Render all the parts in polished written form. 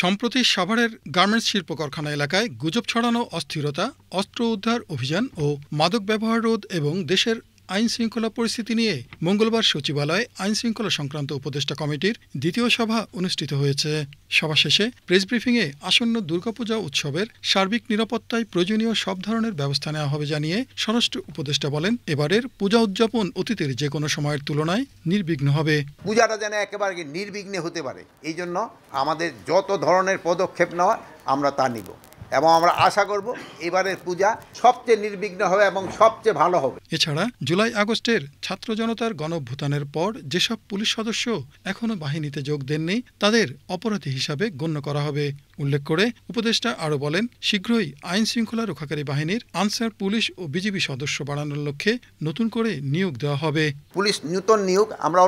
সম্প্রতি সাভারের গার্মেন্টস শিল্প কারখানা এলাকায় গুজব ছড়ানো অস্থিরতা, অস্ত্র উদ্ধার অভিযান ও মাদক ব্যবহার রোধ এবং দেশের আইনশৃঙ্খলা পরিস্থিতি নিয়ে মঙ্গলবার সচিবালয়ে আইনশৃঙ্খলা সংক্রান্ত উপদেষ্টা কমিটির দ্বিতীয় সভা অনুষ্ঠিত হয়েছে। সভা শেষে প্রেস ব্রিফিংয়ে আসন্ন দুর্গাপূজা উৎসবের সার্বিক নিরাপত্তায় প্রয়োজনীয় সব ধরনের ব্যবস্থা নেওয়া হবে জানিয়ে স্বরাষ্ট্র উপদেষ্টা বলেন, এবারের পূজা উদযাপন অতীতের যে কোনো সময়ের তুলনায় নির্বিঘ্ন হবে। পূজাটা যেন একেবারে নির্বিঘ্নে হতে পারে, এই জন্য আমাদের যত ধরনের পদক্ষেপ নেওয়া আমরা তা নিব এবং আমরা আশা করব এবারের পূজা সবচেয়ে নির্বিঘ্ন হবে এবং সবচেয়ে ভালো হবে। এছাড়া জুলাই আগস্টের ছাত্র জনতার গণঅভ্যুত্থানের পর যেসব পুলিশ সদস্য এখনও বাহিনীতে যোগ দেননি তাদের অপরাধী হিসাবে গণ্য করা হবে। উল্লেখ করে উপদেষ্টা আরও বলেন, শীঘ্রই আইন শৃঙ্খলা রক্ষাকারী বাহিনীর আনসার পুলিশ ও বিজিবি সদস্য বাড়ানোর লক্ষ্যে নতুন করে নিয়োগ দেওয়া হবে। পুলিশ নতুন নিয়োগ আমরা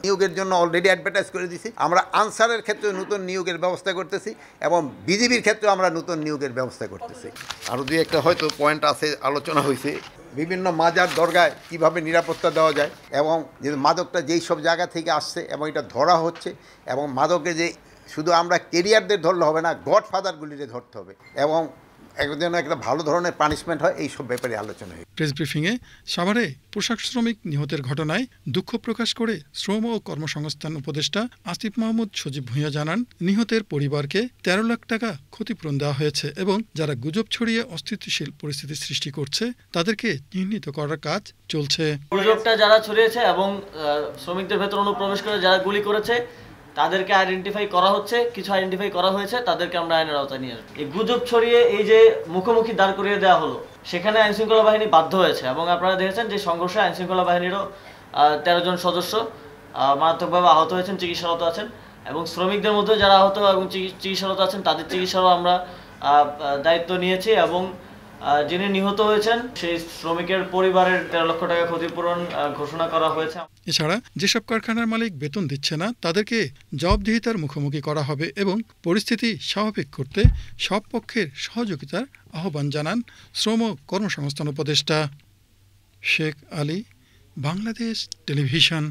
নিয়োগের জন্য অলরেডি অ্যাডভার্টাইজ করে দিয়েছি। আমরা আনসারের ক্ষেত্রে নতুন নিয়োগের ব্যবস্থা করতেছি এবং বিজিবির ক্ষেত্রে আমরা নতুন নিয়োগের ব্যবস্থা করতেছি। আরও দুই একটা হয়তো পয়েন্ট আছে, আলোচনা হয়েছে বিভিন্ন মাজার দরগায় কিভাবে নিরাপত্তা দেওয়া যায় এবং যে মাদকটা যেই সব জায়গা থেকে আসছে এবং এটা ধরা হচ্ছে এবং মাদকে যে শুধু আমরা কেরিয়ারদের ধরলে হবে না, গডফাদারগুলিরে ধরতে হবে এবং একজন একটা ভালো ধরনের পানিশমেন্ট হয়, এই সব ব্যাপারে আলোচনা হয়। প্রেস ব্রিফিংয়ে সাভারে পোশাক শ্রমিক নিহতের ঘটনায় দুঃখ প্রকাশ করে শ্রম ও কর্মসংস্থান উপদেষ্টা আসিফ মাহমুদ সজীব ভূঁইয়া জানান, নিহতের পরিবারকে ১৩ লাখ টাকা ক্ষতিপূরণ দেওয়া হয়েছে এবং যারা গুজব ছড়িয়ে অস্থিতিশীল পরিস্থিতি সৃষ্টি করছে তাদেরকে চিহ্নিত করার কাজ চলছে। গুজবটা যারা ছড়িয়েছে এবং শ্রমিকদের ভেতর অনুপ্রবেশ করে যারা গুলি করেছে তাদেরকে আইডেন্টিফাই করা হচ্ছে, কিছু আইডেন্টিফাই করা হয়েছে, তাদেরকে আমরা আইনের আওতায় নিয়ে আসবো। এই গুজব ছড়িয়ে এই যে মুখোমুখি দাঁড় করিয়ে দেওয়া হলো, সেখানে আইনশৃঙ্খলা বাহিনী বাধ্য হয়েছে এবং আপনারা দেখেছেন যে সংঘর্ষে আইনশৃঙ্খলা বাহিনীরও ১৩ জন সদস্য মারাত্মকভাবে আহত হয়েছেন, চিকিৎসারত আছেন এবং শ্রমিকদের মধ্যে যারা আহত এবং চিকিৎসারত আছেন তাদের চিকিৎসারও আমরা দায়িত্ব নিয়েছি এবং যিনি নিহত হয়েছেন সেই শ্রমিকের পরিবারের ১৩ লক্ষ টাকা ক্ষতিপূরণ ঘোষণা করা হয়েছে। এছাড়া যেসব কারখানার মালিক বেতন দিচ্ছে না তাদেরকে জবাবদিহিতার মুখোমুখি করা হবে এবং পরিস্থিতি স্বাভাবিক করতে সব পক্ষের সহযোগিতার আহ্বান জানান শ্রম কর্মসংস্থান উপদেষ্টা। শেখ আলী, বাংলাদেশ টেলিভিশন।